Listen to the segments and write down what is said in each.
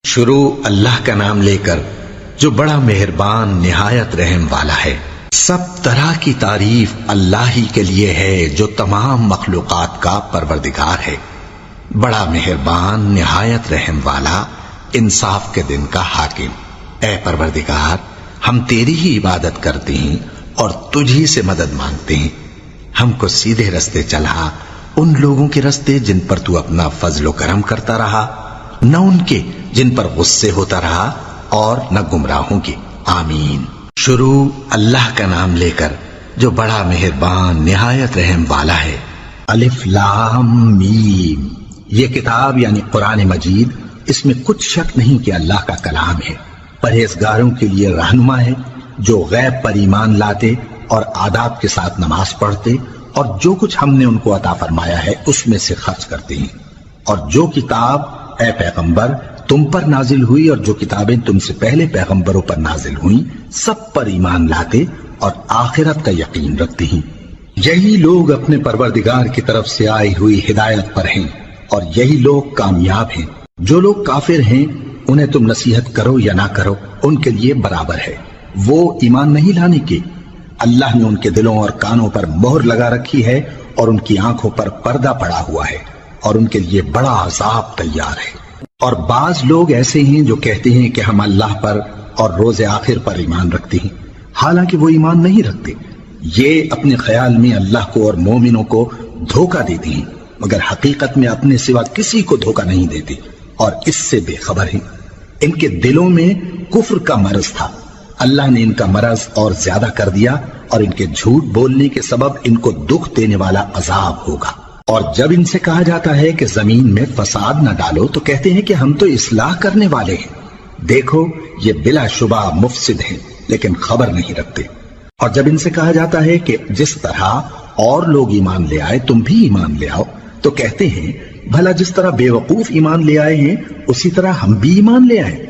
شروع اللہ کا نام لے کر جو بڑا مہربان نہایت رحم والا ہے۔ سب طرح کی تعریف اللہ ہی کے لیے ہے جو تمام مخلوقات کا پروردگار ہے، بڑا مہربان نہایت رحم والا، انصاف کے دن کا حاکم۔ اے پروردگار، ہم تیری ہی عبادت کرتے ہیں اور تجھی سے مدد مانگتے ہیں۔ ہم کو سیدھے رستے چلا، ان لوگوں کے رستے جن پر تو اپنا فضل و کرم کرتا رہا، نہ ان کے جن پر غصے ہوتا رہا، اور نہ گمراہوں کے۔ آمین۔ شروع اللہ کا نام لے کر جو بڑا مہربان نہایت رحم والا ہے۔ الف لام میم۔ یہ کتاب یعنی قرآن مجید، اس میں کچھ شک نہیں کہ اللہ کا کلام ہے، پرہیزگاروں کے لیے رہنما ہے، جو غیب پر ایمان لاتے اور آداب کے ساتھ نماز پڑھتے اور جو کچھ ہم نے ان کو عطا فرمایا ہے اس میں سے خرچ کرتے ہیں، اور جو کتاب اے پیغمبر تم پر نازل ہوئی اور جو کتابیں تم سے پہلے پیغمبروں پر نازل ہوئیں سب پر ایمان لاتے اور آخرت کا یقین رکھتے ہیں۔ یہی لوگ اپنے پروردگار کی طرف سے آئی ہوئی ہدایت پر ہیں اور یہی لوگ کامیاب ہیں۔ جو لوگ کافر ہیں انہیں تم نصیحت کرو یا نہ کرو ان کے لیے برابر ہے، وہ ایمان نہیں لانے کے۔ اللہ نے ان کے دلوں اور کانوں پر مہر لگا رکھی ہے اور ان کی آنکھوں پر پردہ پڑا ہوا ہے اور ان کے لیے بڑا عذاب تیار ہے۔ اور بعض لوگ ایسے ہیں جو کہتے ہیں کہ ہم اللہ پر اور روز آخر پر ایمان رکھتے ہیں، حالانکہ وہ ایمان نہیں رکھتے۔ یہ اپنے خیال میں اللہ کو اور مومنوں کو دھوکہ دیتے ہیں، مگر حقیقت میں اپنے سوا کسی کو دھوکہ نہیں دیتے اور اس سے بے خبر ہیں۔ ان کے دلوں میں کفر کا مرض تھا، اللہ نے ان کا مرض اور زیادہ کر دیا اور ان کے جھوٹ بولنے کے سبب ان کو دکھ دینے والا عذاب ہوگا۔ اور جب ان سے کہا جاتا ہے کہ زمین میں فساد نہ ڈالو تو کہتے ہیں کہ ہم تو اصلاح کرنے والے ہیں، دیکھو یہ بلا شبہ مفسد ہیں لیکن خبر نہیں رکھتے۔ اور جب ان سے کہا جاتا ہے کہ جس طرح اور لوگ ایمان لے آئے تم بھی ایمان لے آؤ تو کہتے ہیں بھلا جس طرح بے وقوف ایمان لے آئے ہیں اسی طرح ہم بھی ایمان لے آئے۔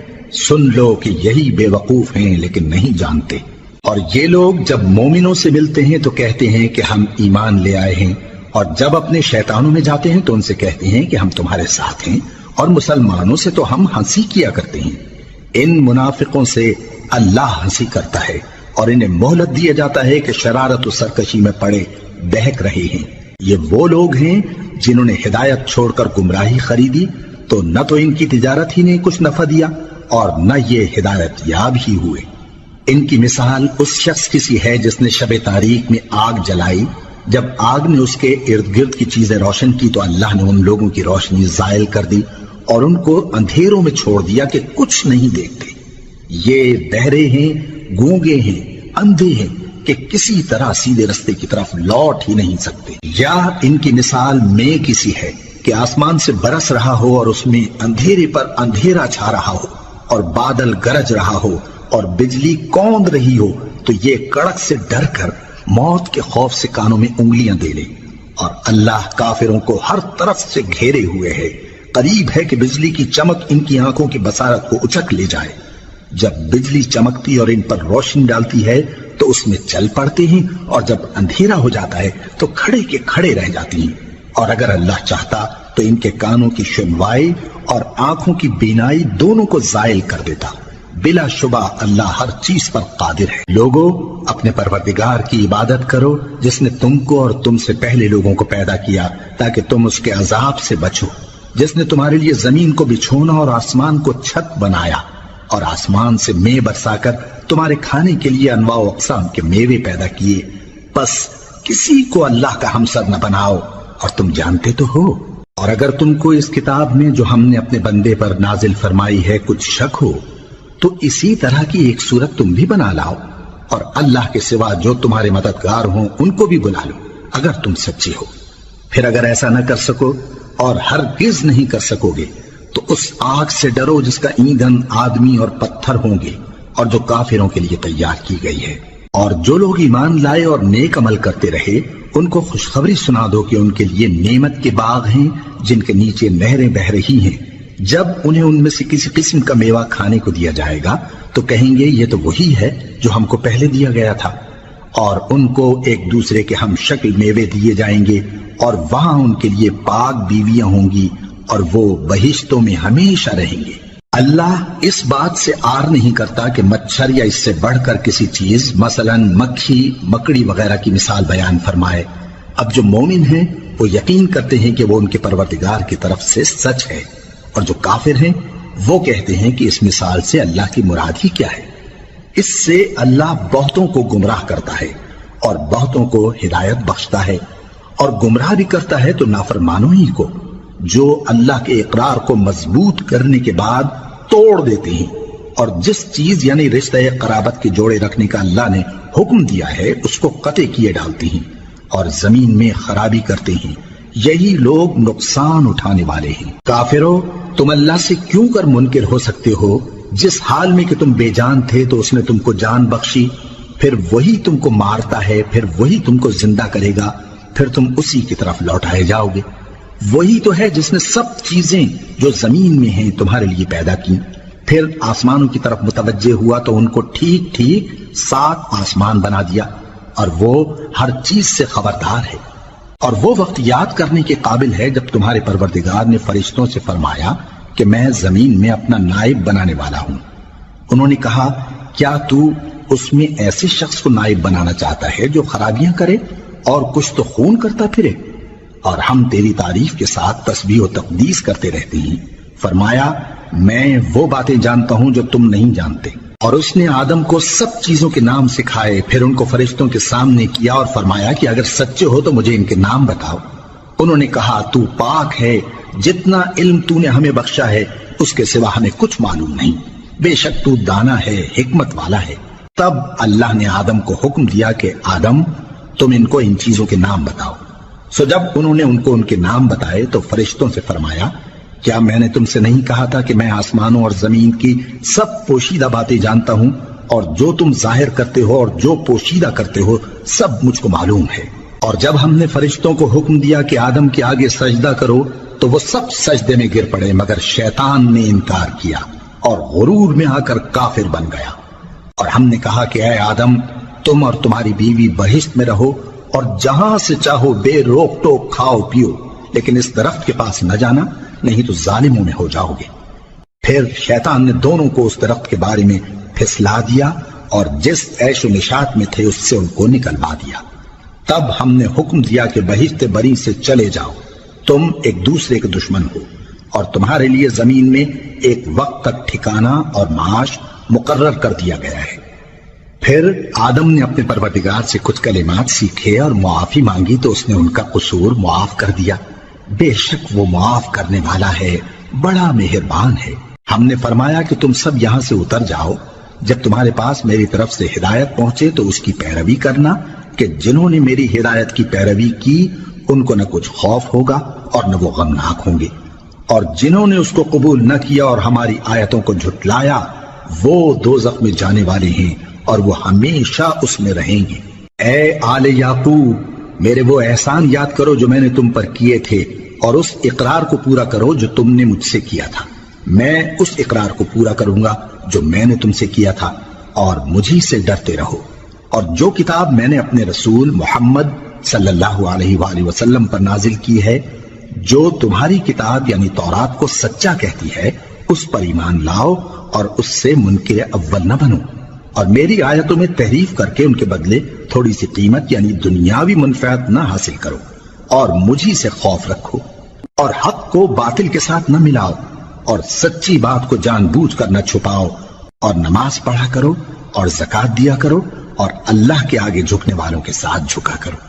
سن لو کہ یہی بے وقوف ہیں لیکن نہیں جانتے۔ اور یہ لوگ جب مومنوں سے ملتے ہیں تو کہتے ہیں کہ ہم ایمان لے آئے ہیں، اور جب اپنے شیطانوں میں جاتے ہیں تو ان سے کہتے ہیں کہ ہم تمہارے ساتھ ہیں، اور مسلمانوں سے تو ہم ہنسی کیا کرتے ہیں۔ ان منافقوں سے اللہ ہنسی کرتا ہے اور انہیں مہلت دیا جاتا ہے کہ شرارت و سرکشی میں پڑے بہک رہے ہیں۔ یہ وہ لوگ ہیں جنہوں نے ہدایت چھوڑ کر گمراہی خریدی، تو نہ تو ان کی تجارت ہی نے کچھ نفع دیا اور نہ یہ ہدایت یاب ہی ہوئے۔ ان کی مثال اس شخص کی سی ہے جس نے شب تاریک میں آگ جلائی، جب آگ نے اس کے ارد گرد کی چیزیں روشن کی تو اللہ نے ان لوگوں کی روشنی زائل کر دی اور ان کو اندھیروں میں چھوڑ دیا کہ کچھ نہیں دیکھتے۔ یہ بہرے ہیں، گونگے ہیں، اندھے ہیں کہ کسی طرح سیدھے رستے کی طرف لوٹ ہی نہیں سکتے۔ یا ان کی مثال میں کسی ہے کہ آسمان سے برس رہا ہو اور اس میں اندھیرے پر اندھیرا چھا رہا ہو اور بادل گرج رہا ہو اور بجلی کوند رہی ہو تو یہ کڑک سے ڈر کر موت کے خوف سے کانوں میں انگلیاں دے لے۔ اور اللہ کافروں کو ہر طرف سے گھیرے ہوئے ہے، قریب ہے کہ بجلی کی چمک ان کی آنکھوں کی بصارت کو اچک لے جائے۔ جب بجلی چمکتی اور ان پر روشنی ڈالتی ہے تو اس میں چل پڑتے ہیں، اور جب اندھیرا ہو جاتا ہے تو کھڑے کے کھڑے رہ جاتی ہیں۔ اور اگر اللہ چاہتا تو ان کے کانوں کی سنوائی اور آنکھوں کی بینائی دونوں کو زائل کر دیتا۔ بلا شبہ اللہ ہر چیز پر قادر ہے۔ لوگوں، اپنے پروردگار کی عبادت کرو جس نے تم کو اور تم سے پہلے لوگوں کو پیدا کیا تاکہ تم اس کے عذاب سے بچو، جس نے تمہارے لیے زمین کو بچھونا اور آسمان کو چھت بنایا اور آسمان سے مے برسا کر تمہارے کھانے کے لیے انواع و اقسام کے میوے پیدا کیے۔ پس کسی کو اللہ کا ہمسر نہ بناؤ، اور تم جانتے تو ہو۔ اور اگر تم کو اس کتاب میں جو ہم نے اپنے بندے پر نازل فرمائی ہے کچھ شک ہو تو اسی طرح کی ایک صورت تم بھی بنا لاؤ، اور اللہ کے سوا جو تمہارے مددگار ہوں ان کو بھی بلا لو اگر تم سچے ہو۔ پھر اگر ایسا نہ کر سکو اور ہرگز نہیں کر سکو گے تو اس آگ سے ڈرو جس کا ایندھن آدمی اور پتھر ہوں گے اور جو کافروں کے لیے تیار کی گئی ہے۔ اور جو لوگ ایمان لائے اور نیک عمل کرتے رہے ان کو خوشخبری سنا دو کہ ان کے لیے نعمت کے باغ ہیں جن کے نیچے نہریں بہ رہی ہیں۔ جب انہیں ان میں سے کسی قسم کا میوہ کھانے کو دیا جائے گا تو کہیں گے یہ تو وہی ہے جو ہم کو پہلے دیا گیا تھا، اور ان کو ایک دوسرے کے ہم شکل میوے دیے جائیں گے، اور وہاں ان کے لیے پاک بیویاں ہوں گی اور وہ بہشتوں میں ہمیشہ رہیں گے۔ اللہ اس بات سے آر نہیں کرتا کہ مچھر یا اس سے بڑھ کر کسی چیز مثلا مکھی مکڑی وغیرہ کی مثال بیان فرمائے۔ اب جو مومن ہیں وہ یقین کرتے ہیں کہ وہ ان کے پروردگار کی طرف سے سچ ہے، اور جو کافر ہیں وہ کہتے ہیں کہ اس مثال سے اللہ کی مراد ہی کیا ہے۔ اس سے اللہ بہتوں کو گمراہ کرتا ہے اور بہتوں کو ہدایت بخشتا ہے، اور گمراہ بھی کرتا ہے تو نافرمانوں ہی کو، جو اللہ کے اقرار کو مضبوط کرنے کے بعد توڑ دیتے ہیں، اور جس چیز یعنی رشتہ قرابت کے جوڑے رکھنے کا اللہ نے حکم دیا ہے اس کو قطع کیے ڈالتے ہیں اور زمین میں خرابی کرتے ہیں۔ یہی لوگ نقصان اٹھانے والے ہیں۔ کافرو، تم اللہ سے کیوں کر منکر ہو سکتے ہو؟ جس حال میں کہ تم بے جان تھے تو اس نے تم کو جان بخشی، پھر وہی تم کو مارتا ہے، پھر وہی تم کو زندہ کرے گا، پھر تم اسی کی طرف لوٹائے جاؤ گے۔ وہی تو ہے جس نے سب چیزیں جو زمین میں ہیں تمہارے لیے پیدا کی، پھر آسمانوں کی طرف متوجہ ہوا تو ان کو ٹھیک ٹھیک 7 آسمان بنا دیا، اور وہ ہر چیز سے خبردار ہے۔ اور وہ وقت یاد کرنے کے قابل ہے جب تمہارے پروردگار نے فرشتوں سے فرمایا کہ میں زمین میں اپنا نائب بنانے والا ہوں۔ انہوں نے کہا، کیا تو اس میں ایسے شخص کو نائب بنانا چاہتا ہے جو خرابیاں کرے اور کچھ تو خون کرتا پھرے؟ اور ہم تیری تعریف کے ساتھ تسبیح و تقدیس کرتے رہتے ہیں۔ فرمایا، میں وہ باتیں جانتا ہوں جو تم نہیں جانتے۔ اور اس نے آدم کو سب چیزوں کے نام سکھائے، پھر ان کو فرشتوں کے سامنے کیا اور فرمایا کہ اگر سچے ہو تو مجھے ان کے نام بتاؤ۔ انہوں نے کہا، تو پاک ہے، جتنا علم تو نے ہمیں بخشا ہے اس کے سوا ہمیں کچھ معلوم نہیں، بے شک تو دانا ہے، حکمت والا ہے۔ تب اللہ نے آدم کو حکم دیا کہ آدم، تم ان کو ان چیزوں کے نام بتاؤ۔ سو جب انہوں نے ان کو ان کے نام بتائے تو فرشتوں سے فرمایا، کیا میں نے تم سے نہیں کہا تھا کہ میں آسمانوں اور زمین کی سب پوشیدہ باتیں جانتا ہوں، اور جو تم ظاہر کرتے ہو اور جو پوشیدہ کرتے ہو سب مجھ کو معلوم ہے۔ اور جب ہم نے فرشتوں کو حکم دیا کہ آدم کے آگے سجدہ کرو تو وہ سب سجدے میں گر پڑے، مگر شیطان نے انکار کیا اور غرور میں آ کر کافر بن گیا۔ اور ہم نے کہا کہ اے آدم، تم اور تمہاری بیوی بہشت میں رہو اور جہاں سے چاہو بے روک ٹوک کھاؤ پیو، لیکن اس درخت کے پاس نہ جانا، نہیں تو ظالموں میں ہو جاؤ گے۔ پھر شیطان نے دونوں کو اس درخت کے بارے میں پھسلا دیا اور جس عیش و نشاط میں تھے اس سے ان کو نکلوا دیا۔ تب ہم نے حکم دیا کہ بہشت بری سے چلے جاؤ، تم ایک دوسرے کے دشمن ہو، اور تمہارے لیے زمین میں ایک وقت تک ٹھکانہ اور معاش مقرر کر دیا گیا ہے۔ پھر آدم نے اپنے پروردگار سے کچھ کلمات سیکھے اور معافی مانگی تو اس نے ان کا قصور معاف کر دیا۔ بے شک وہ معاف کرنے والا ہے، بڑا مہربان ہے۔ ہم نے فرمایا کہ تم سب یہاں سے اتر جاؤ، جب تمہارے پاس میری طرف سے ہدایت پہنچے تو اس کی پیروی کرنا، کہ جنہوں نے میری ہدایت کی پیروی کی ان کو نہ کچھ خوف ہوگا اور نہ وہ غمناک ہوں گے، اور جنہوں نے اس کو قبول نہ کیا اور ہماری آیتوں کو جھٹلایا وہ دوزخ میں جانے والے ہیں اور وہ ہمیشہ اس میں رہیں گے۔ اے آل یعقوب، میرے وہ احسان یاد کرو جو میں نے تم پر کیے تھے، اور اس اقرار کو پورا کرو جو تم نے مجھ سے کیا تھا۔ میں اس اقرار کو پورا کروں گا جو میں نے تم سے کیا تھا، اور مجھی سے ڈرتے رہو۔ اور جو کتاب میں نے اپنے رسول محمد صلی اللہ علیہ وآلہ وسلم پر نازل کی ہے، جو تمہاری کتاب یعنی تورات کو سچا کہتی ہے، اس پر ایمان لاؤ اور اس سے منکر اول نہ بنو، اور میری آیتوں میں تحریف کر کے ان کے بدلے تھوڑی سی قیمت یعنی دنیاوی منفعت نہ حاصل کرو، اور مجھی سے خوف رکھو، اور حق کو باطل کے ساتھ نہ ملاؤ، اور سچی بات کو جان بوجھ کر نہ چھپاؤ، اور نماز پڑھا کرو اور زکوٰۃ دیا کرو، اور اللہ کے آگے جھکنے والوں کے ساتھ جھکا کرو۔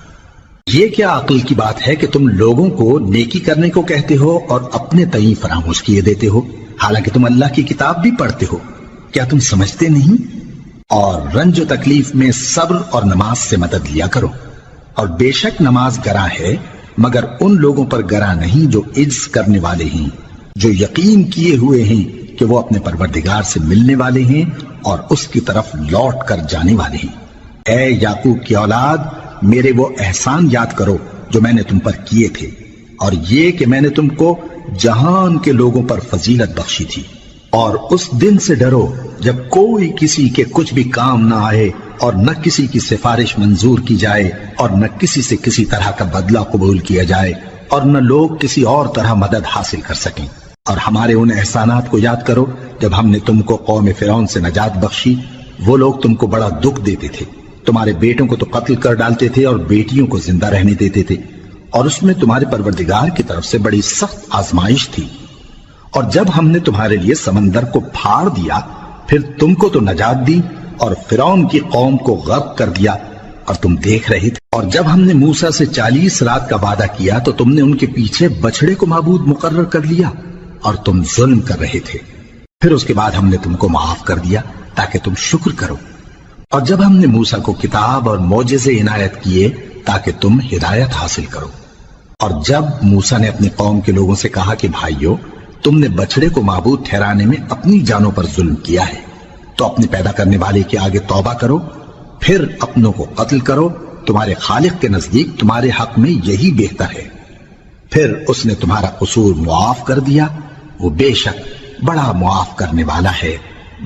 یہ کیا عقل کی بات ہے کہ تم لوگوں کو نیکی کرنے کو کہتے ہو اور اپنے تئیں فراموش کیے دیتے ہو، حالانکہ تم اللہ کی کتاب بھی پڑھتے ہو؟ کیا تم سمجھتے نہیں؟ اور رنج و تکلیف میں صبر اور نماز سے مدد لیا کرو، اور بے شک نماز گراں ہے، مگر ان لوگوں پر گراں نہیں جو عجز کرنے والے ہیں، جو یقین کیے ہوئے ہیں کہ وہ اپنے پروردگار سے ملنے والے ہیں اور اس کی طرف لوٹ کر جانے والے ہیں۔ اے یعقوب کی اولاد، میرے وہ احسان یاد کرو جو میں نے تم پر کیے تھے، اور یہ کہ میں نے تم کو جہان کے لوگوں پر فضیلت بخشی تھی۔ اور اس دن سے ڈرو جب کوئی کسی کے کچھ بھی کام نہ آئے، اور نہ کسی کی سفارش منظور کی جائے، اور نہ کسی سے کسی طرح کا بدلہ قبول کیا جائے، اور نہ لوگ کسی اور طرح مدد حاصل کر سکیں۔ اور ہمارے ان احسانات کو یاد کرو جب ہم نے تم کو قوم فرعون سے نجات بخشی وہ لوگ تم کو بڑا دکھ دیتے تھے، تمہارے بیٹوں کو تو قتل کر ڈالتے تھے اور بیٹیوں کو زندہ رہنے دیتے تھے، اور اس میں تمہارے پروردگار کی طرف سے بڑی سخت آزمائش تھی۔ اور جب ہم نے تمہارے لیے سمندر کو پھاڑ دیا پھر تم کو تو نجات دی اور فرعون کی قوم کو غرق کر دیا اور تم دیکھ رہے تھے۔ اور جب ہم نے موسیٰ سے 40 رات کا وعدہ کیا تو تم نے ان کے پیچھے بچڑے کو معبود مقرر کر لیا اور تم ظلم کر رہے تھے، پھر اس کے بعد ہم نے تم کو معاف کر دیا تاکہ تم شکر کرو۔ اور جب ہم نے موسیٰ کو کتاب اور معجزے عنایت کیے تاکہ تم ہدایت حاصل کرو۔ اور جب موسیٰ نے اپنی قوم کے لوگوں سے کہا کہ بھائیو، تم نے بچڑے کو معبود ٹھہرانے میں اپنی جانوں پر ظلم کیا ہے، تو اپنے پیدا کرنے والے کے آگے توبہ کرو، پھر اپنوں کو قتل کرو، تمہارے خالق کے نزدیک تمہارے حق میں یہی بہتر ہے۔ پھر اس نے تمہارا قصور معاف کر دیا، وہ بے شک بڑا معاف کرنے والا ہے،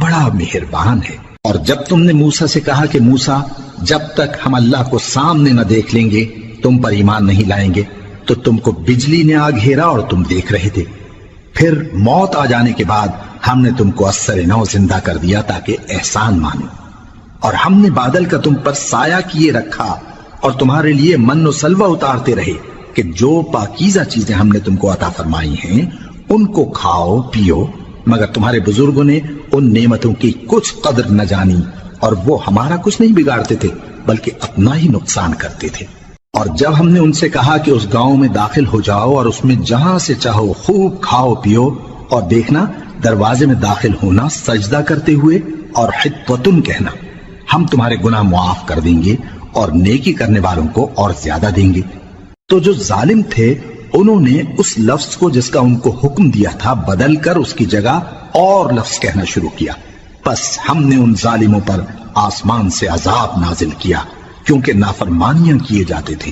بڑا مہربان ہے۔ اور جب تم نے موسیٰ سے کہا کہ موسیٰ، جب تک ہم اللہ کو سامنے نہ دیکھ لیں گے تم پر ایمان نہیں لائیں گے، تو تم کو بجلی نے آ گھیرا اور تم دیکھ رہے تھے، پھر موت آ جانے کے بعد ہم نے تم کو اثر نو زندہ کر دیا تاکہ احسان مانو، اور ہم نے بادل کا تم پر سایہ کیے رکھا اور تمہارے لیے من و سلوہ اتارتے رہے کہ جو پاکیزہ چیزیں ہم نے تم کو عطا فرمائی ہیں ان کو کھاؤ پیو، مگر تمہارے بزرگوں نے ان نعمتوں کی کچھ قدر نہ جانی اور وہ ہمارا کچھ نہیں بگاڑتے تھے بلکہ اپنا ہی نقصان کرتے تھے۔ اور جب ہم نے ان سے کہا کہ اس گاؤں میں داخل ہو جاؤ اور اس میں جہاں سے چاہو خوب کھاؤ پیو، اور دیکھنا دروازے میں داخل ہونا سجدہ کرتے ہوئے اور حطوتن کہنا، ہم تمہارے گناہ معاف کر دیں گے اور نیکی کرنے والوں کو اور زیادہ دیں گے۔ تو جو ظالم تھے انہوں نے اس لفظ کو جس کا ان کو حکم دیا تھا بدل کر اس کی جگہ اور لفظ کہنا شروع کیا، پس ہم نے ان ظالموں پر آسمان سے عذاب نازل کیا کیونکہ نافرمانیاں کیے جاتے تھے۔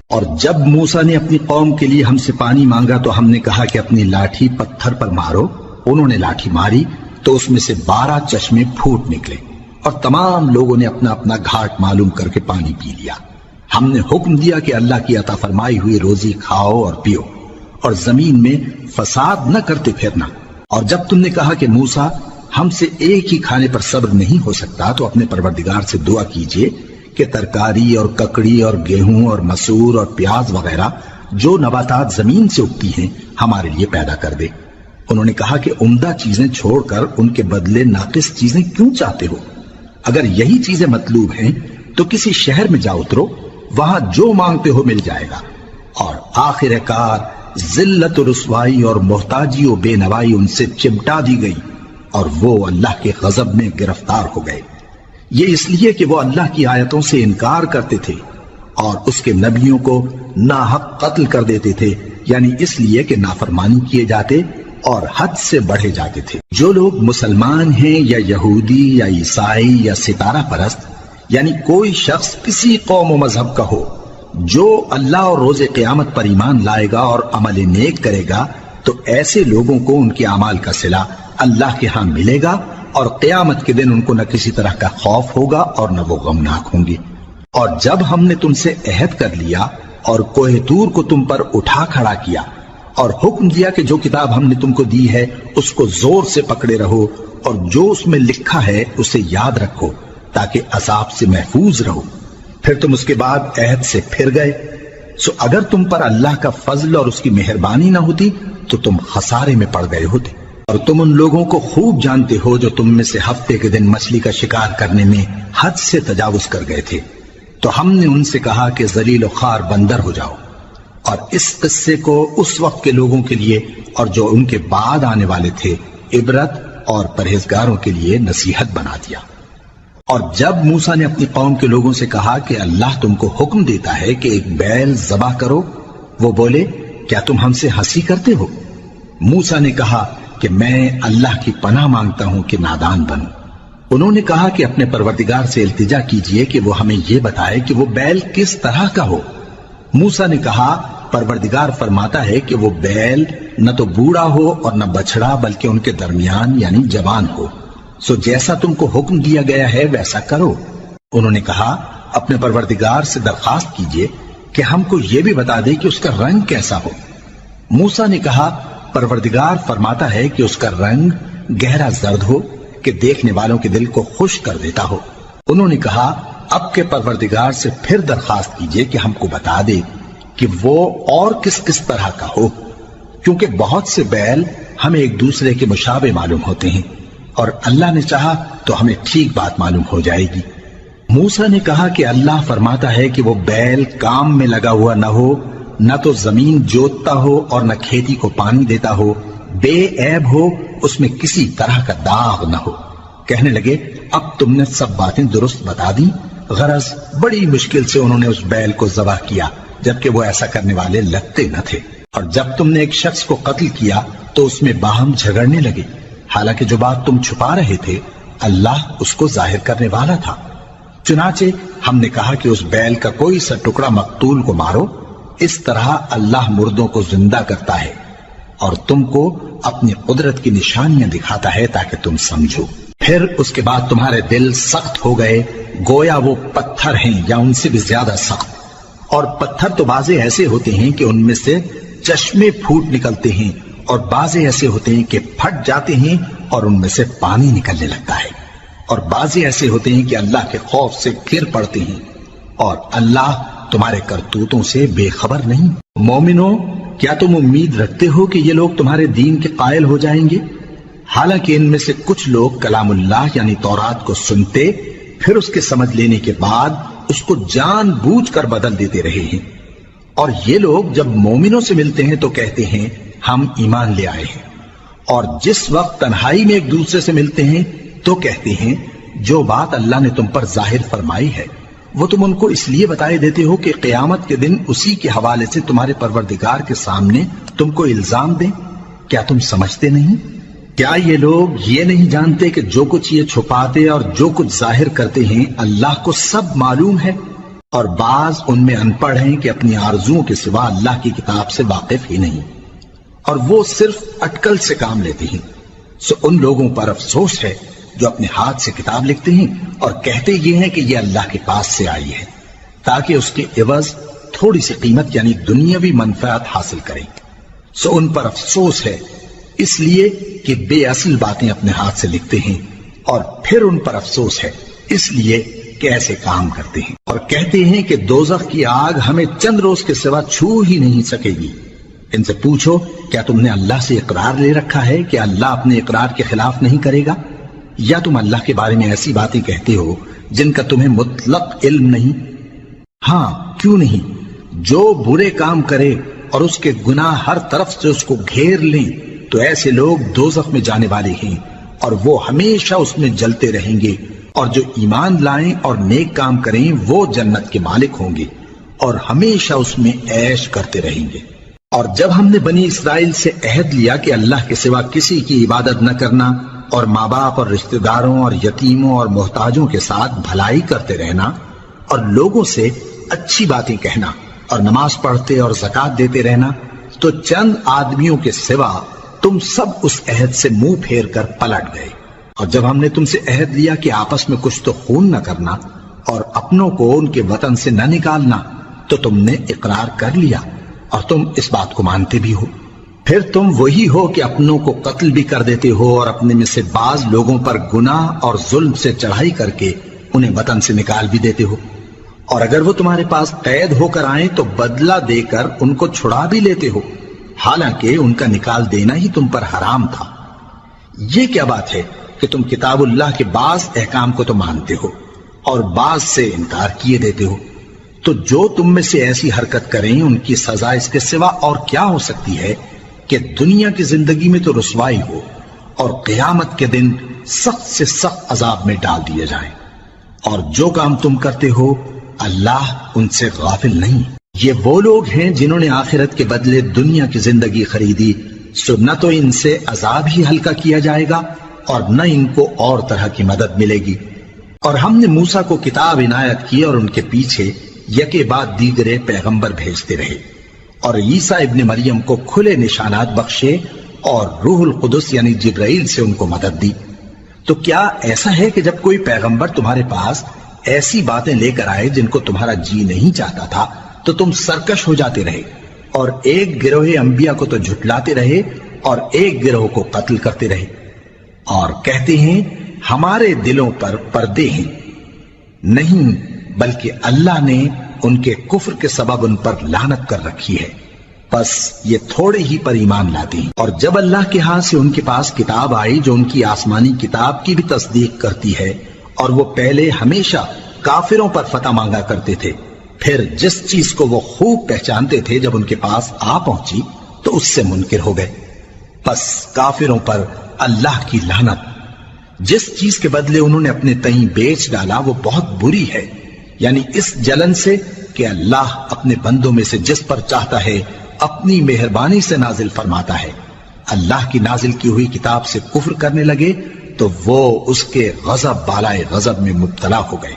اور جب موسیٰ نے اپنی قوم کے لیے ہم سے پانی مانگا تو ہم نے کہا کہ اپنی لاٹھی پتھر پر مارو، انہوں نے لاٹھی ماری تو اس میں سے 12 چشمے پھوٹ نکلے اور تمام لوگوں نے اپنا اپنا گھاٹ معلوم کر کے پانی پی لیا۔ ہم نے حکم دیا کہ اللہ کی عطا فرمائی ہوئی روزی کھاؤ اور پیو اور زمین میں فساد نہ کرتے پھرنا۔ اور جب تم نے کہا کہ موسیٰ ہم سے ایک ہی کھانے پر صبر نہیں ہو سکتا تو اپنے پروردگار سے دعا کیجئے کہ ترکاری اور ککڑی اور گیہوں اور مسور اور پیاز وغیرہ جو نباتات زمین سے اگتی ہیں ہمارے لیے پیدا کر دے۔ انہوں نے کہا کہ عمدہ چیزیں چھوڑ کر ان کے بدلے ناقص چیزیں کیوں چاہتے ہو؟ اگر یہی چیزیں مطلوب ہیں تو کسی شہر میں جا اترو، وہاں جو مانگتے ہو مل جائے گا۔ اور آخر کار ذلت و رسوائی اور محتاجی و بے نوائی ان سے چمٹا دی گئی اور وہ اللہ کے غضب میں گرفتار ہو گئے، یہ اس لیے کہ وہ اللہ کی آیتوں سے انکار کرتے تھے اور اس کے نبیوں کو ناحق قتل کر دیتے تھے، یعنی اس لیے کہ نافرمانی کیے جاتے اور حد سے بڑھے جاتے تھے۔ جو لوگ مسلمان ہیں یا یہودی یا عیسائی یا ستارہ پرست، یعنی کوئی شخص کسی قوم و مذہب کا ہو، جو اللہ اور روز قیامت پر ایمان لائے گا اور عمل نیک کرے گا تو ایسے لوگوں کو ان کے اعمال کا صلہ اللہ کے ہاں ملے گا اور قیامت کے دن ان کو نہ کسی طرح کا خوف ہوگا اور نہ وہ غمناک ہوں گے۔ اور جب ہم نے تم سے عہد کر لیا اور کوہ طور کو تم پر اٹھا کھڑا کیا اور حکم دیا کہ جو کتاب ہم نے تم کو دی ہے اس کو زور سے پکڑے رہو اور جو اس میں لکھا ہے اسے یاد رکھو تاکہ عذاب سے محفوظ رہو، پھر تم اس کے بعد عہد سے پھر گئے، سو اگر تم پر اللہ کا فضل اور اس کی مہربانی نہ ہوتی تو تم خسارے میں پڑ گئے ہوتے۔ اور تم ان لوگوں کو خوب جانتے ہو جو تم میں سے ہفتے کے دن مچھلی کا شکار کرنے میں حد سے تجاوز کر گئے تھے، تو ہم نے ان سے کہا کہ ذلیل و خوار بندر ہو جاؤ، اور اس قصے کو اس وقت کے لوگوں کے لیے اور جو ان کے بعد آنے والے تھے عبرت اور پرہیزگاروں کے لیے نصیحت بنا دیا۔ اور جب موسیٰ نے اپنی قوم کے لوگوں سے کہا کہ اللہ تم کو حکم دیتا ہے کہ ایک بیل ذبح کرو، وہ بولے کیا تم ہم سے ہنسی کرتے ہو؟ موسیٰ نے کہا کہ میں اللہ کی پناہ مانگتا ہوں کہ نادان بنوں۔ انہوں نے کہا کہ اپنے پروردگار سے التجا کیجئے کہ وہ ہمیں یہ بتائے کہ وہ بیل کس طرح کا ہو۔ موسیٰ نے کہا پروردگار فرماتا ہے کہ وہ بیل نہ تو بوڑھا ہو اور نہ بچڑا بلکہ ان کے درمیان یعنی جوان ہو، سو جیسا تم کو حکم دیا گیا ہے ویسا کرو۔ انہوں نے کہا اپنے پروردگار سے درخواست کیجئے کہ ہم کو یہ بھی بتا دے کہ اس کا رنگ کیسا ہو۔ موسیٰ نے کہا پروردگار فرماتا ہے کہ اس کا رنگ گہرا زرد ہو کہ دیکھنے والوں کے دل کو خوش کر دیتا ہو۔ انہوں نے کہا اب کے پروردگار سے پھر درخواست کیجئے کہ ہم کو بتا دے کہ وہ اور کس کس طرح کا ہو، کیونکہ بہت سے بیل ہمیں ایک دوسرے کے مشابہ معلوم ہوتے ہیں، اور اللہ نے چاہا تو ہمیں ٹھیک بات معلوم ہو جائے گی۔ موسیٰ نے کہا کہ اللہ فرماتا ہے کہ وہ بیل کام میں لگا ہوا نہ ہو، نہ تو زمین جوتتا ہو اور نہ کھیتی کو پانی دیتا ہو، بے عیب ہو، اس میں کسی طرح کا داغ نہ ہو۔ کہنے لگے اب تم نے سب باتیں درست بتا دی۔ غرض بڑی مشکل سے انہوں نے اس بیل کو ذبح کیا، جبکہ وہ ایسا کرنے والے لگتے نہ تھے۔ اور جب تم نے ایک شخص کو قتل کیا تو اس میں باہم جھگڑنے لگے، حالانکہ جو بات تم چھپا رہے تھے اللہ اس کو ظاہر کرنے والا تھا۔ چنانچہ ہم نے کہا کہ اس بیل کا کوئی سا ٹکڑا مقتول کو مارو، اس طرح اللہ مردوں کو زندہ کرتا ہے اور تم کو اپنی قدرت کی نشانیاں دکھاتا ہے تاکہ تم سمجھو۔ پھر اس کے بعد تمہارے دل سخت ہو گئے، گویا وہ پتھر ہیں یا ان سے بھی زیادہ سخت۔ اور پتھر تو بعضے ایسے ہوتے ہیں کہ ان میں سے چشمے پھوٹ نکلتے ہیں، اور بعضے ایسے ہوتے ہیں کہ پھٹ جاتے ہیں اور ان میں سے پانی نکلنے لگتا ہے، اور بعضے ایسے ہوتے ہیں کہ اللہ کے خوف سے گر پڑتے ہیں، اور اللہ تمہارے کرتوتوں سے بے خبر نہیں۔ مومنو، کیا تم امید رکھتے ہو کہ یہ لوگ تمہارے دین کے قائل ہو جائیں گے؟ حالانکہ ان میں سے کچھ لوگ کلام اللہ یعنی تورات کو سنتے، پھر اس کے سمجھ لینے کے بعد اس کو جان بوجھ کر بدل دیتے رہے ہیں، اور یہ لوگ جب مومنوں سے ملتے ہیں تو کہتے ہیں ہم ایمان لے آئے ہیں، اور جس وقت تنہائی میں ایک دوسرے سے ملتے ہیں تو کہتے ہیں جو بات اللہ نے تم پر ظاہر فرمائی ہے وہ تم ان کو اس لیے بتائے دیتے ہو کہ قیامت کے دن اسی کے حوالے سے تمہارے پروردگار کے سامنے تم کو الزام دیں۔ کیا تم سمجھتے نہیں؟ کیا یہ لوگ یہ نہیں جانتے کہ جو کچھ یہ چھپاتے اور جو کچھ ظاہر کرتے ہیں اللہ کو سب معلوم ہے؟ اور بعض ان میں ان پڑھ ہیں کہ اپنی آرزوؤں کے سوا اللہ کی کتاب سے واقف ہی نہیں، اور وہ صرف اٹکل سے کام لیتے ہیں۔ سو ان لوگوں پر افسوس ہے جو اپنے ہاتھ سے کتاب لکھتے ہیں اور کہتے یہ ہیں کہ یہ اللہ کے پاس سے آئی ہے، تاکہ اس کے عوض تھوڑی سی قیمت یعنی دنیاوی منفعت حاصل کریں۔ سو ان پر افسوس ہے اس لیے کہ بے اصل باتیں اپنے ہاتھ سے لکھتے ہیں، اور پھر ان پر افسوس ہے اس لیے کہ ایسے کام کرتے ہیں، اور کہتے ہیں کہ دوزخ کی آگ ہمیں چند روز کے سوا چھو ہی نہیں سکے گی۔ ان سے پوچھو کیا تم نے اللہ سے اقرار لے رکھا ہے کہ اللہ اپنے اقرار کے خلاف نہیں کرے گا؟ یا تم اللہ کے بارے میں ایسی باتیں کہتے ہو جن کا تمہیں مطلق علم نہیں؟ ہاں کیوں نہیں، جو برے کام کرے اور اس کے گناہ ہر طرف سے اس کو گھیر لیں تو ایسے لوگ دوزخ میں جانے والے ہیں، اور وہ ہمیشہ اس میں جلتے رہیں گے، اور جو ایمان لائیں اور نیک کام کریں وہ جنت کے مالک ہوں گے اور ہمیشہ اس میں عیش کرتے رہیں گے۔ اور جب ہم نے بنی اسرائیل سے عہد لیا کہ اللہ کے سوا کسی کی عبادت نہ کرنا، اور ماں باپ اور رشتہ داروں اور یتیموں اور محتاجوں کے ساتھ بھلائی کرتے رہنا، اور لوگوں سے اچھی باتیں کہنا، اور نماز پڑھتے اور زکوٰۃ دیتے رہنا، تو چند آدمیوں کے سوا تم سب اس عہد سے منہ پھیر کر پلٹ گئے۔ اور جب ہم نے تم سے عہد لیا کہ آپس میں کچھ تو خون نہ کرنا اور اپنوں کو ان کے وطن سے نہ نکالنا، تو تم نے اقرار کر لیا اور تم اس بات کو مانتے بھی ہو۔ پھر تم وہی ہو کہ اپنوں کو قتل بھی کر دیتے ہو اور اپنے میں سے بعض لوگوں پر گناہ اور ظلم سے چڑھائی کر کے انہیں وطن سے نکال بھی دیتے ہو، اور اگر وہ تمہارے پاس قید ہو کر آئیں تو بدلہ دے کر ان کو چھڑا بھی لیتے ہو، حالانکہ ان کا نکال دینا ہی تم پر حرام تھا۔ یہ کیا بات ہے کہ تم کتاب اللہ کے بعض احکام کو تو مانتے ہو اور بعض سے انکار کیے دیتے ہو؟ تو جو تم میں سے ایسی حرکت کریں ان کی سزا اس کے سوا اور کیا ہو سکتی ہے کہ دنیا کی زندگی میں تو رسوائی ہو اور قیامت کے دن سخت سے سخت عذاب میں ڈال دیے جائیں۔ اور جو کام تم کرتے ہو اللہ ان سے غافل نہیں۔ یہ وہ لوگ ہیں جنہوں نے آخرت کے بدلے دنیا کی زندگی خریدی، سو نہ تو ان سے عذاب ہی ہلکا کیا جائے گا اور نہ ان کو اور طرح کی مدد ملے گی۔ اور ہم نے موسیٰ کو کتاب عنایت کی اور ان کے پیچھے یکے بعد دیگرے پیغمبر بھیجتے رہے، اور عیسیٰ ابن مریم کو کھلے نشانات بخشے اور روح القدس یعنی جبرائیل سے ان کو مدد دی۔ تو کیا ایسا ہے کہ جب کوئی پیغمبر تمہارے پاس ایسی باتیں لے کر آئے جن کو تمہارا جی نہیں چاہتا تھا تو تم سرکش ہو جاتے رہے، اور ایک گروہ انبیاء کو تو جھٹلاتے رہے اور ایک گروہ کو قتل کرتے رہے؟ اور کہتے ہیں ہمارے دلوں پر پردے ہیں، نہیں بلکہ اللہ نے ان کے کفر کے سبب ان پر لعنت کر رکھی ہے، بس یہ تھوڑے ہی پر ایمان لاتے ہیں۔ اور جب اللہ کے ہاں سے ان کے پاس کتاب آئی جو ان کی آسمانی کتاب کی بھی تصدیق کرتی ہے، اور وہ پہلے ہمیشہ کافروں پر فتح مانگا کرتے تھے، پھر جس چیز کو وہ خوب پہچانتے تھے جب ان کے پاس آ پہنچی تو اس سے منکر ہو گئے، بس کافروں پر اللہ کی لعنت۔ جس چیز کے بدلے انہوں نے اپنے تئیں بیچ ڈالا وہ بہت بری ہے، یعنی اس جلن سے کہ اللہ اپنے بندوں میں سے جس پر چاہتا ہے اپنی مہربانی سے نازل فرماتا ہے۔ اللہ کی نازل کی ہوئی کتاب سے کفر کرنے لگے تو وہ اس کے غضب بالائے غضب میں مبتلا ہو گئے،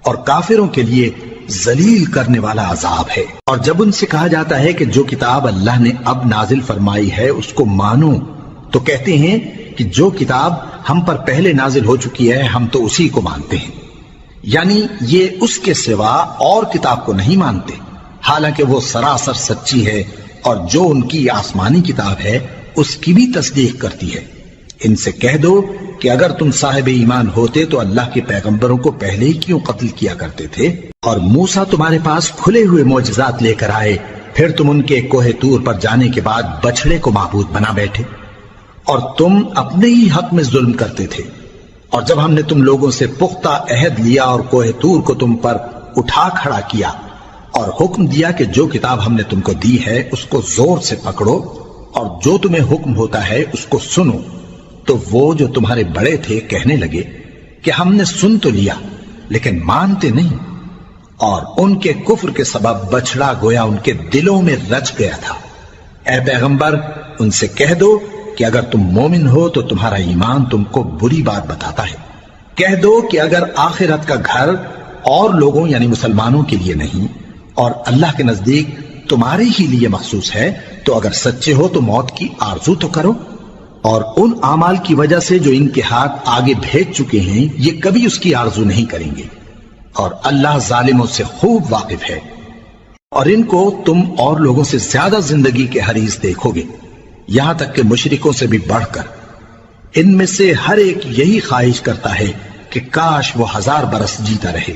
اور کافروں کے لیے ذلیل کرنے والا عذاب ہے۔ اور جب ان سے کہا جاتا ہے کہ جو کتاب اللہ نے اب نازل فرمائی ہے اس کو مانو، تو کہتے ہیں کہ جو کتاب ہم پر پہلے نازل ہو چکی ہے ہم تو اسی کو مانتے ہیں، یعنی یہ اس کے سوا اور کتاب کو نہیں مانتے، حالانکہ وہ سراسر سچی ہے، اور جو ان کی آسمانی کتاب ہے اس کی بھی تصدیق کرتی ہے۔ ان سے کہہ دو کہ اگر تم صاحب ایمان ہوتے تو اللہ کے پیغمبروں کو پہلے ہی کیوں قتل کیا کرتے تھے؟ اور موسیٰ تمہارے پاس کھلے ہوئے معجزات لے کر آئے، پھر تم ان کے کوہ طور پر جانے کے بعد بچڑے کو معبود بنا بیٹھے، اور تم اپنے ہی حق میں ظلم کرتے تھے۔ اور جب ہم نے تم لوگوں سے پختہ عہد لیا اور کوہ طور کو تم پر اٹھا کھڑا کیا اور حکم دیا کہ جو کتاب ہم نے تم کو دی ہے اس کو زور سے پکڑو اور جو تمہیں حکم ہوتا ہے اس کو سنو، تو وہ جو تمہارے بڑے تھے کہنے لگے کہ ہم نے سن تو لیا لیکن مانتے نہیں، اور ان کے کفر کے سبب بچڑا گویا ان کے دلوں میں رچ گیا تھا۔ اے پیغمبر ان سے کہہ دو کہ اگر تم مومن ہو تو تمہارا ایمان تم کو بری بات بتاتا ہے۔ کہہ دو کہ اگر آخرت کا گھر اور لوگوں یعنی مسلمانوں کے لیے نہیں اور اللہ کے نزدیک تمہارے ہی لیے مخصوص ہے تو اگر سچے ہو تو موت کی آرزو تو کرو، اور ان اعمال کی وجہ سے جو ان کے ہاتھ آگے بھیج چکے ہیں یہ کبھی اس کی آرزو نہیں کریں گے، اور اللہ ظالموں سے خوب واقف ہے۔ اور ان کو تم اور لوگوں سے زیادہ زندگی کے حریص دیکھو گے، یہاں تک کہ مشرکوں سے بھی بڑھ کر۔ ان میں سے ہر ایک یہی خواہش کرتا ہے کہ کاش وہ 1000 برس جیتا رہے،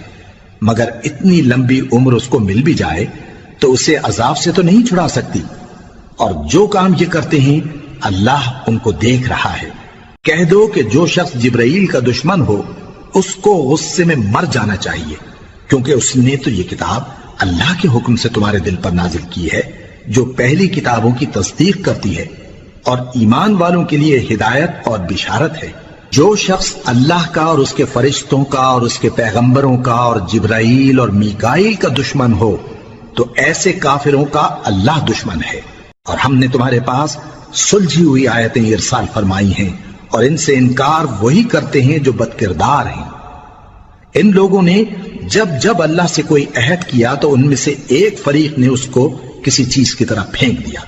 مگر اتنی لمبی عمر اس کو مل بھی جائے تو اسے عذاب سے تو نہیں چھڑا سکتی، اور جو کام یہ کرتے ہیں اللہ ان کو دیکھ رہا ہے۔ کہہ دو کہ جو شخص جبرائیل کا دشمن ہو اس کو غصے میں مر جانا چاہیے، کیونکہ اس نے تو یہ کتاب اللہ کے حکم سے تمہارے دل پر نازل کی ہے جو پہلی کتابوں کی تصدیق کرتی ہے، اور ایمان والوں کے لیے ہدایت اور بشارت ہے۔ جو شخص اللہ کا اور اس کے فرشتوں کا اور اس کے پیغمبروں کا اور جبرائیل اور میکائیل کا دشمن ہو تو ایسے کافروں کا اللہ دشمن ہے۔ اور ہم نے تمہارے پاس سلجھی ہوئی آیتیں ارسال فرمائی ہیں، اور ان سے انکار وہی کرتے ہیں جو بد کردار ہیں۔ ان لوگوں نے جب جب اللہ سے کوئی عہد کیا تو ان میں سے ایک فریق نے اس کو کسی چیز کی طرح پھینک دیا۔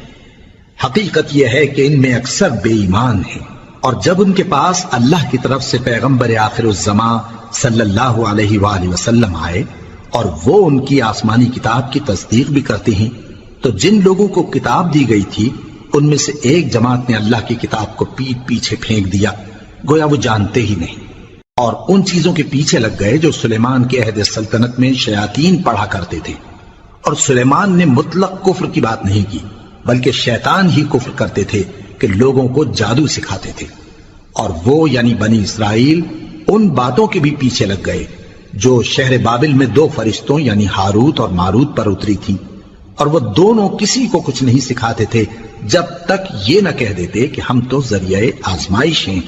حقیقت یہ ہے کہ ان میں اکثر بے ایمان ہیں، اور جب ان کے پاس اللہ کی طرف سے پیغمبر آخر الزمان صلی اللہ علیہ وآلہ وسلم آئے اور وہ ان کی آسمانی کتاب کی تصدیق بھی کرتے ہیں، تو جن لوگوں کو کتاب دی گئی تھی ان میں سے ایک جماعت نے اللہ کی کتاب کو پیٹ پیچھے پھینک دیا، گویا وہ جانتے ہی نہیں، اور ان چیزوں کے پیچھے لگ گئے جو سلیمان کے عہد سلطنت میں شیاطین پڑھا کرتے تھے۔ اور سلیمان نے مطلق کفر کی بات نہیں کی، بلکہ شیطان ہی کفر کرتے تھے کہ لوگوں کو جادو سکھاتے تھے، اور وہ یعنی بنی اسرائیل ان باتوں کے بھی پیچھے لگ گئے جو شہر بابل میں 2 فرشتوں یعنی ہاروت اور ماروت پر اتری تھی، اور وہ دونوں کسی کو کچھ نہیں سکھاتے تھے جب تک یہ نہ کہہ دیتے کہ ہم تو ذریعہ آزمائش ہیں،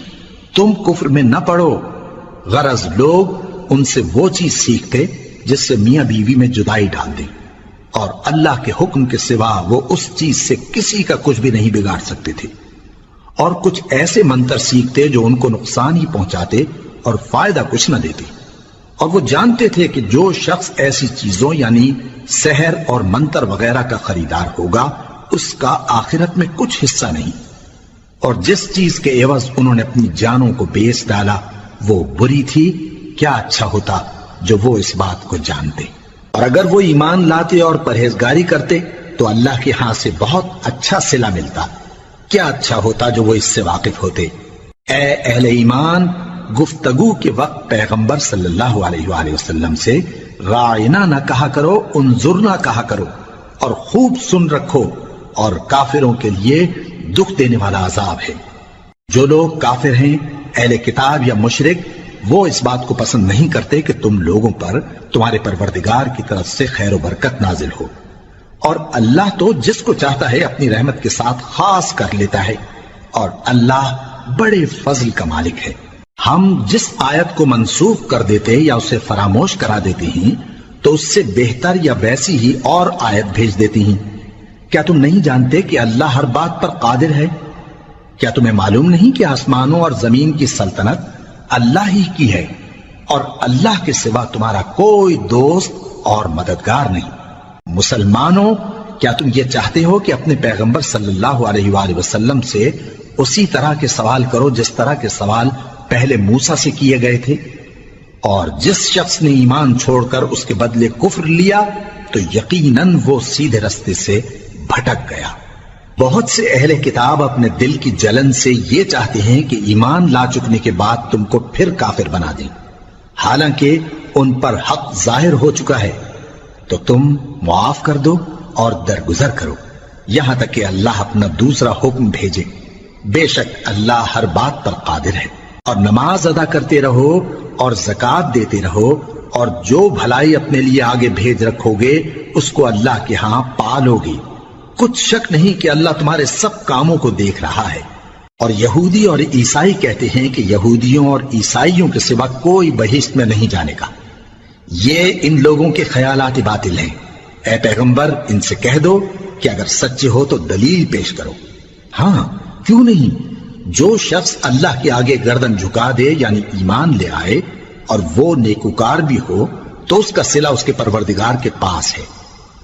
تم کفر میں نہ پڑو۔ غرض لوگ ان سے وہ چیز سیکھتے جس سے میاں بیوی میں جدائی ڈال دیں، اور اللہ کے حکم کے سوا وہ اس چیز سے کسی کا کچھ بھی نہیں بگاڑ سکتے تھے، اور کچھ ایسے منتر سیکھتے جو ان کو نقصان ہی پہنچاتے اور فائدہ کچھ نہ دیتے۔ اور وہ جانتے تھے کہ جو شخص ایسی چیزوں یعنی سحر اور منتر وغیرہ کا خریدار ہوگا اس کا آخرت میں کچھ حصہ نہیں، اور جس چیز کے عوض انہوں نے اپنی جانوں کو بیچ ڈالا وہ بری تھی، کیا اچھا ہوتا جو وہ اس بات کو جانتے۔ اور اگر وہ ایمان لاتے اور پرہیزگاری کرتے تو اللہ کے ہاں سے بہت اچھا صلہ ملتا، کیا اچھا ہوتا جو وہ اس سے واقف ہوتے۔ اے اہل ایمان، گفتگو کے وقت پیغمبر صلی اللہ علیہ وآلہ وسلم سے رائنا نہ کہا کرو، انظرنا کہا کرو، اور خوب سن رکھو، اور کافروں کے لیے دکھ دینے والا عذاب ہے۔ جو لوگ کافر ہیں، اہل کتاب یا مشرک، وہ اس بات کو پسند نہیں کرتے کہ تم لوگوں پر تمہارے پروردگار کی طرف سے خیر و برکت نازل ہو، اور اللہ تو جس کو چاہتا ہے اپنی رحمت کے ساتھ خاص کر لیتا ہے، اور اللہ بڑے فضل کا مالک ہے۔ ہم جس آیت کو منسوخ کر دیتے یا اسے فراموش کرا دیتے ہیں تو اس سے بہتر یا ویسی ہی اور آیت بھیج دیتی ہیں۔ کیا تم نہیں جانتے کہ اللہ ہر بات پر قادر ہے؟ کیا تمہیں معلوم نہیں کہ آسمانوں اور زمین کی سلطنت اللہ ہی کی ہے، اور اللہ کے سوا تمہارا کوئی دوست اور مددگار نہیں؟ مسلمانوں، کیا تم یہ چاہتے ہو کہ اپنے پیغمبر صلی اللہ علیہ وآلہ وسلم سے اسی طرح کے سوال کرو جس طرح کے سوال پہلے موسیٰ سے کیے گئے تھے؟ اور جس شخص نے ایمان چھوڑ کر اس کے بدلے کفر لیا تو یقیناً وہ سیدھے رستے سے بھٹک گیا۔ بہت سے اہل کتاب اپنے دل کی جلن سے یہ چاہتے ہیں کہ ایمان لا چکنے کے بعد تم کو پھر کافر بنا دیں، حالانکہ ان پر حق ظاہر ہو چکا ہے۔ تو تم معاف کر دو اور درگزر کرو یہاں تک کہ اللہ اپنا دوسرا حکم بھیجے۔ بے شک اللہ ہر بات پر قادر ہے۔ اور نماز ادا کرتے رہو اور زکوٰۃ دیتے رہو، اور جو بھلائی اپنے لیے آگے بھیج رکھو گے اس کو اللہ کے ہاں پالو گے۔ کچھ شک نہیں کہ اللہ تمہارے سب کاموں کو دیکھ رہا ہے۔ اور یہودی اور عیسائی کہتے ہیں کہ یہودیوں اور عیسائیوں کے سوا کوئی بہشت میں نہیں جانے کا۔ یہ ان لوگوں کے خیالات باطل ہیں۔ اے پیغمبر، ان سے کہہ دو کہ اگر سچے ہو تو دلیل پیش کرو۔ ہاں، کیوں نہیں؟ جو شخص اللہ کے آگے گردن جھکا دے، یعنی ایمان لے آئے، اور وہ نیکوکار بھی ہو، تو اس کا صلہ اس کے پروردگار کے پاس ہے۔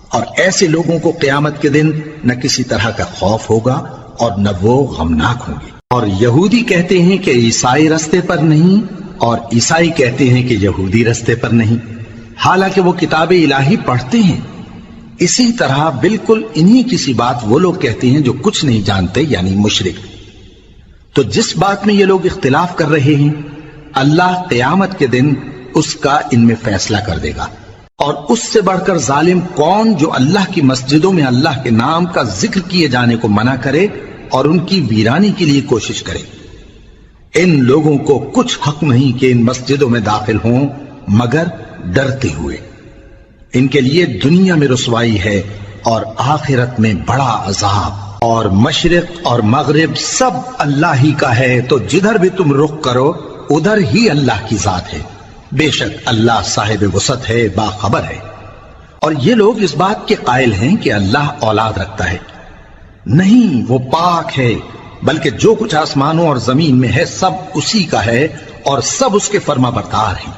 اور ایسے لوگوں کو قیامت کے دن نہ کسی طرح کا خوف ہوگا اور نہ وہ غمناک ہوں گے۔ اور یہودی کہتے ہیں کہ عیسائی رستے پر نہیں، اور عیسائی کہتے ہیں کہ یہودی رستے پر نہیں، حالانکہ وہ کتاب الہی پڑھتے ہیں۔ اسی طرح بالکل انہی کسی بات وہ لوگ کہتے ہیں جو کچھ نہیں جانتے، یعنی مشرک۔ تو جس بات میں یہ لوگ اختلاف کر رہے ہیں، اللہ قیامت کے دن اس کا ان میں فیصلہ کر دے گا۔ اور اس سے بڑھ کر ظالم کون جو اللہ کی مسجدوں میں اللہ کے نام کا ذکر کیے جانے کو منع کرے اور ان کی ویرانی کے لیے کوشش کرے۔ ان لوگوں کو کچھ حق نہیں کہ ان مسجدوں میں داخل ہوں مگر ڈرتے ہوئے۔ ان کے لیے دنیا میں رسوائی ہے اور آخرت میں بڑا عذاب۔ اور مشرق اور مغرب سب اللہ ہی کا ہے، تو جدھر بھی تم رخ کرو ادھر ہی اللہ کی ذات ہے۔ بے شک اللہ صاحب وسعت ہے، باخبر ہے۔ اور یہ لوگ اس بات کے قائل ہیں کہ اللہ اولاد رکھتا ہے۔ نہیں، وہ پاک ہے، بلکہ جو کچھ آسمانوں اور زمین میں ہے سب اسی کا ہے، اور سب اس کے فرما بردار ہیں۔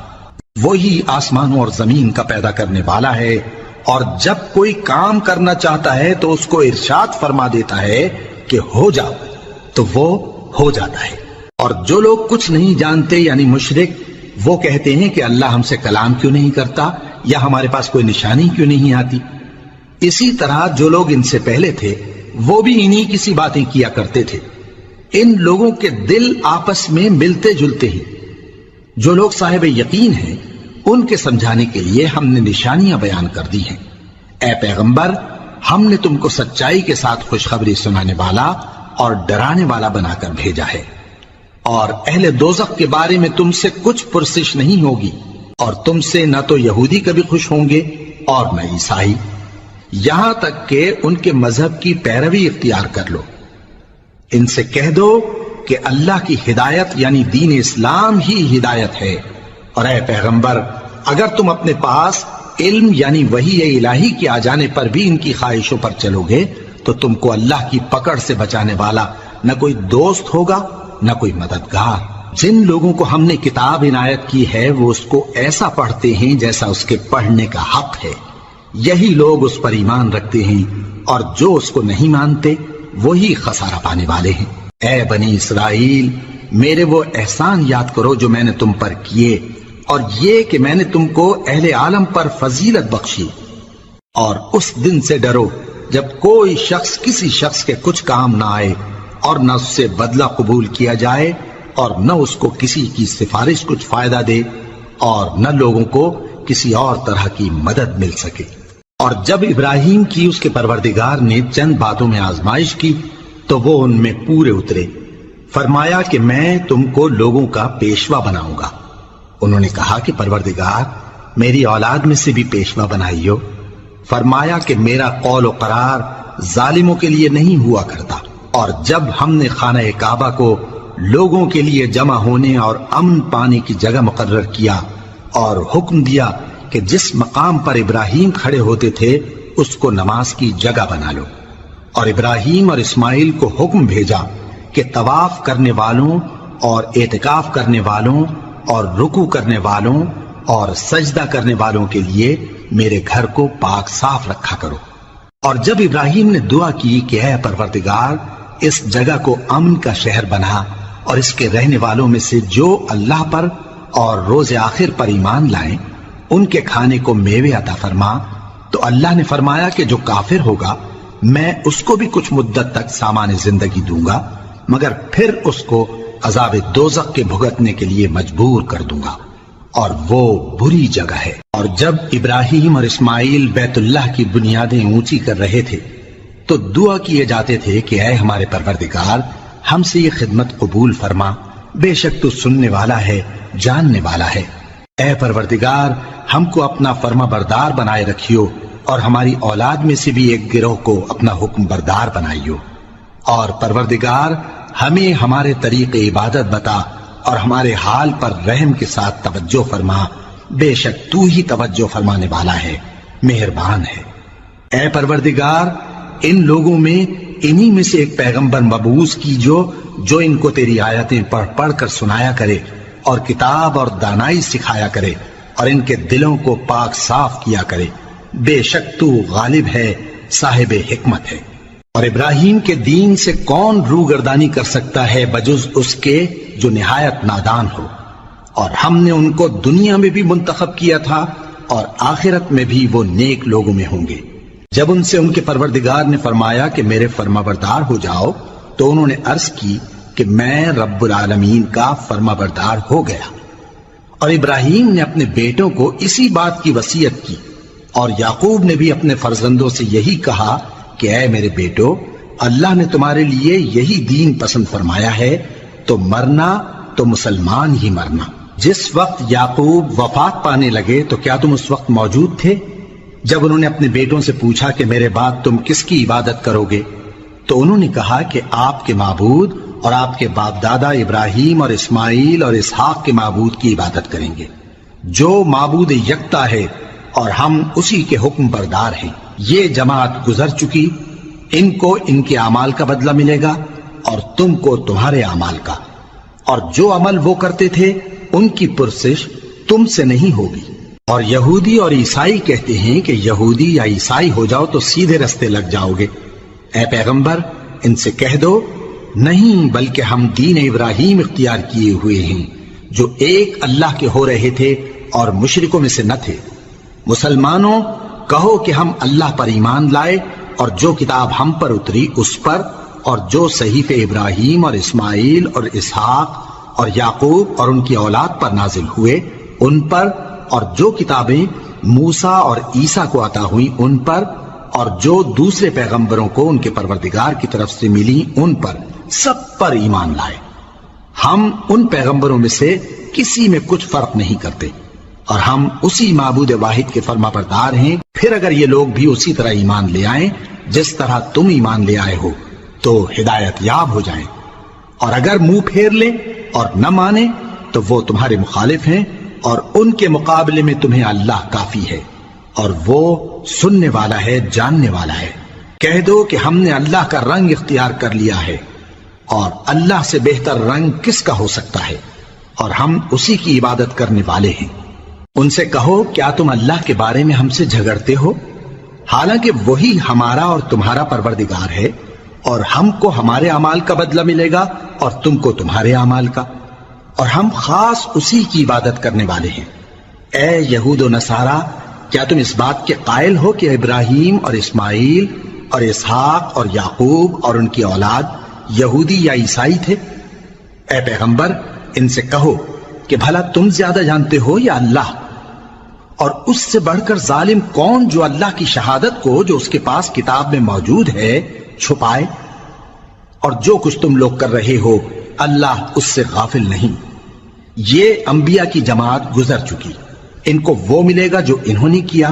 وہی آسمانوں اور زمین کا پیدا کرنے والا ہے، اور جب کوئی کام کرنا چاہتا ہے تو اس کو ارشاد فرما دیتا ہے کہ ہو جاؤ، تو وہ ہو جاتا ہے۔ اور جو لوگ کچھ نہیں جانتے، یعنی مشرک، وہ کہتے ہیں کہ اللہ ہم سے کلام کیوں نہیں کرتا، یا ہمارے پاس کوئی نشانی کیوں نہیں آتی۔ اسی طرح جو لوگ ان سے پہلے تھے وہ بھی انہی کسی باتیں کیا کرتے تھے۔ ان لوگوں کے دل آپس میں ملتے جلتے ہیں۔ جو لوگ صاحب یقین ہیں ان کے سمجھانے کے لیے ہم نے نشانیاں بیان کر دی ہیں۔ اے پیغمبر، ہم نے تم کو سچائی کے ساتھ خوشخبری سنانے والا اور ڈرانے والا بنا کر بھیجا ہے۔ اور اہل دوزخ کے بارے میں تم سے کچھ پرسش نہیں ہوگی، اور تم سے نہ تو یہودی کبھی خوش ہوں گے اور نہ عیسائی، یہاں تک کہ ان کے مذہب کی پیروی اختیار کر لو۔ ان سے کہہ دو کہ اللہ کی ہدایت یعنی دین اسلام ہی ہدایت ہے۔ اور اے پیغمبر، اگر تم اپنے پاس علم یعنی وحی الہی کے آ جانے پر بھی ان کی خواہشوں پر چلو گے تو تم کو اللہ کی پکڑ سے بچانے والا نہ کوئی دوست ہوگا نہ کوئی مددگار۔ جن لوگوں کو ہم نے کتاب عنایت کی ہے وہ اس کو ایسا پڑھتے ہیں جیسا اس کے پڑھنے کا حق ہے، یہی لوگ اس پر ایمان رکھتے ہیں، اور جو اس کو نہیں مانتے وہی خسارہ پانے والے ہیں۔ اے بنی اسرائیل، میرے وہ احسان یاد کرو جو میں نے تم پر کیے، اور یہ کہ میں نے تم کو اہل عالم پر فضیلت بخشی۔ اور اس دن سے ڈرو جب کوئی شخص کسی شخص کے کچھ کام نہ آئے اور نہ اس سے بدلہ قبول کیا جائے، اور نہ اس کو کسی کی سفارش کچھ فائدہ دے اور نہ لوگوں کو کسی اور طرح کی مدد مل سکے۔ اور جب ابراہیم کی اس کے پروردگار نے چند باتوں میں آزمائش کی تو وہ ان میں پورے اترے۔ فرمایا کہ میں تم کو لوگوں کا پیشوا بناؤں گا۔ انہوں نے کہا کہ پروردگار میری اولاد میں سے بھی پیشوا بنائیو۔ فرمایا کہ میرا قول و قرار ظالموں کے لیے نہیں ہوا کرتا۔ اور جب ہم نے خانہ کعبہ کو لوگوں کے لیے جمع ہونے اور امن پانے کی جگہ مقرر کیا اور حکم دیا کہ جس مقام پر ابراہیم کھڑے ہوتے تھے اس کو نماز کی جگہ بنا لو، اور ابراہیم اور اسماعیل کو حکم بھیجا کہ طواف کرنے والوں اور اعتکاف کرنے والوں اور رکوع کرنے والوں اور سجدہ کرنے والوں کے لیے میرے گھر کو پاک صاف رکھا کرو۔ اور جب ابراہیم نے دعا کی کہ اے پروردگار اس جگہ کو امن کا شہر بنا اور اس کے رہنے والوں میں سے جو اللہ پر اور روز آخر پر ایمان لائیں ان کے کھانے کو میوے عطا فرما، تو اللہ نے فرمایا کہ جو کافر ہوگا میں اس کو بھی کچھ مدت تک سامان زندگی دوں گا، مگر پھر اس کو عذاب دوزخ کے بھگتنے کے لیے مجبور کر دوں گا، اور وہ بری جگہ ہے۔ اور جب ابراہیم اور اسماعیل بیت اللہ کی بنیادیں اونچی کر رہے تھے تو دعا کیے جاتے تھے کہ اے ہمارے پروردگار ہم سے یہ خدمت قبول فرما، بے شک تو سننے والا ہے، جاننے والا ہے۔ اے پروردگار ہم کو اپنا فرما بردار بنائے رکھیو اور ہماری اولاد میں سے بھی ایک گروہ کو اپنا حکم بردار بنائیو، اور پروردگار ہمیں ہمارے طریق عبادت بتا اور ہمارے حال پر رحم کے ساتھ توجہ فرما، بے شک تو ہی توجہ فرمانے والا ہے، مہربان ہے۔ اے پروردگار ان لوگوں میں انہی میں سے ایک پیغمبر مبعوث کیجو جو ان کو تیری آیتیں پڑھ پڑھ کر سنایا کرے اور کتاب اور دانائی سکھایا کرے اور ان کے دلوں کو پاک صاف کیا کرے، بے شک تو غالب ہے، صاحب حکمت ہے۔ اور ابراہیم کے دین سے کون روگردانی کر سکتا ہے بجز اس کے جو نہایت نادان ہو، اور ہم نے ان کو دنیا میں بھی منتخب کیا تھا اور آخرت میں بھی وہ نیک لوگوں میں ہوں گے۔ جب ان سے ان کے پروردگار نے فرمایا کہ میرے فرما بردار ہو جاؤ تو انہوں نے عرض کی کہ میں رب العالمین کا فرما بردار ہو گیا۔ اور ابراہیم نے اپنے بیٹوں کو اسی بات کی وصیت کی، اور یعقوب نے بھی اپنے فرزندوں سے یہی کہا کہ اے میرے بیٹو اللہ نے تمہارے لیے یہی دین پسند فرمایا ہے، تو مرنا تو مسلمان ہی مرنا۔ جس وقت یعقوب وفات پانے لگے تو کیا تم اس وقت موجود تھے جب انہوں نے اپنے بیٹوں سے پوچھا کہ میرے بعد تم کس کی عبادت کرو گے؟ تو انہوں نے کہا کہ آپ کے معبود اور آپ کے باپ دادا ابراہیم اور اسماعیل اور اسحاق کے معبود کی عبادت کریں گے، جو معبود یکتا ہے اور ہم اسی کے حکم بردار ہیں۔ یہ جماعت گزر چکی، ان کو ان کے اعمال کا بدلہ ملے گا اور تم کو تمہارے اعمال کا، اور جو عمل وہ کرتے تھے ان کی پرسش تم سے نہیں ہوگی۔ اور یہودی اور عیسائی کہتے ہیں کہ یہودی یا عیسائی ہو جاؤ تو سیدھے رستے لگ جاؤ گے۔ اے پیغمبر ان سے کہہ دو نہیں، بلکہ ہم دین ابراہیم اختیار کیے ہوئے ہیں جو ایک اللہ کے ہو رہے تھے اور مشرکوں میں سے نہ تھے۔ مسلمانوں کہو کہ ہم اللہ پر ایمان لائے اور جو کتاب ہم پر اتری اس پر، اور جو صحیفے ابراہیم اور اسماعیل اور اسحاق اور یعقوب اور ان کی اولاد پر نازل ہوئے ان پر، اور جو کتابیں موسیٰ اور عیسیٰ کو عطا ہوئی ان پر، اور جو دوسرے پیغمبروں کو ان کے پروردگار کی طرف سے ملی ان پر، سب پر ایمان لائے۔ ہم ان پیغمبروں میں سے کسی میں کچھ فرق نہیں کرتے، اور ہم اسی معبود واحد کے فرما بردار ہیں۔ پھر اگر یہ لوگ بھی اسی طرح ایمان لے آئیں جس طرح تم ایمان لے آئے ہو تو ہدایت یاب ہو جائیں، اور اگر منہ پھیر لیں اور نہ مانیں تو وہ تمہارے مخالف ہیں، اور ان کے مقابلے میں تمہیں اللہ کافی ہے، اور وہ سننے والا ہے، جاننے والا ہے۔ کہہ دو کہ ہم نے اللہ کا رنگ اختیار کر لیا ہے، اور اللہ سے بہتر رنگ کس کا ہو سکتا ہے، اور ہم اسی کی عبادت کرنے والے ہیں۔ ان سے کہو کیا تم اللہ کے بارے میں ہم سے جھگڑتے ہو، حالانکہ وہی ہمارا اور تمہارا پروردگار ہے، اور ہم کو ہمارے اعمال کا بدلہ ملے گا اور تم کو تمہارے اعمال کا، اور ہم خاص اسی کی عبادت کرنے والے ہیں۔ اے یہود و نصارا کیا تم اس بات کے قائل ہو کہ ابراہیم اور اسماعیل اور اسحاق اور یعقوب اور ان کی اولاد یہودی یا عیسائی تھے؟ اے پیغمبر ان سے کہو کہ بھلا تم زیادہ جانتے ہو یا اللہ؟ اور اس سے بڑھ کر ظالم کون جو اللہ کی شہادت کو جو اس کے پاس کتاب میں موجود ہے چھپائے؟ اور جو کچھ تم لوگ کر رہے ہو اللہ اس سے غافل نہیں۔ یہ انبیاء کی جماعت گزر چکی، ان کو وہ ملے گا جو انہوں نے کیا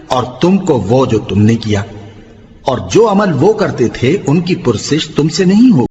اور تم کو وہ جو تم نے کیا، اور جو عمل وہ کرتے تھے ان کی پرسش تم سے نہیں ہوگی۔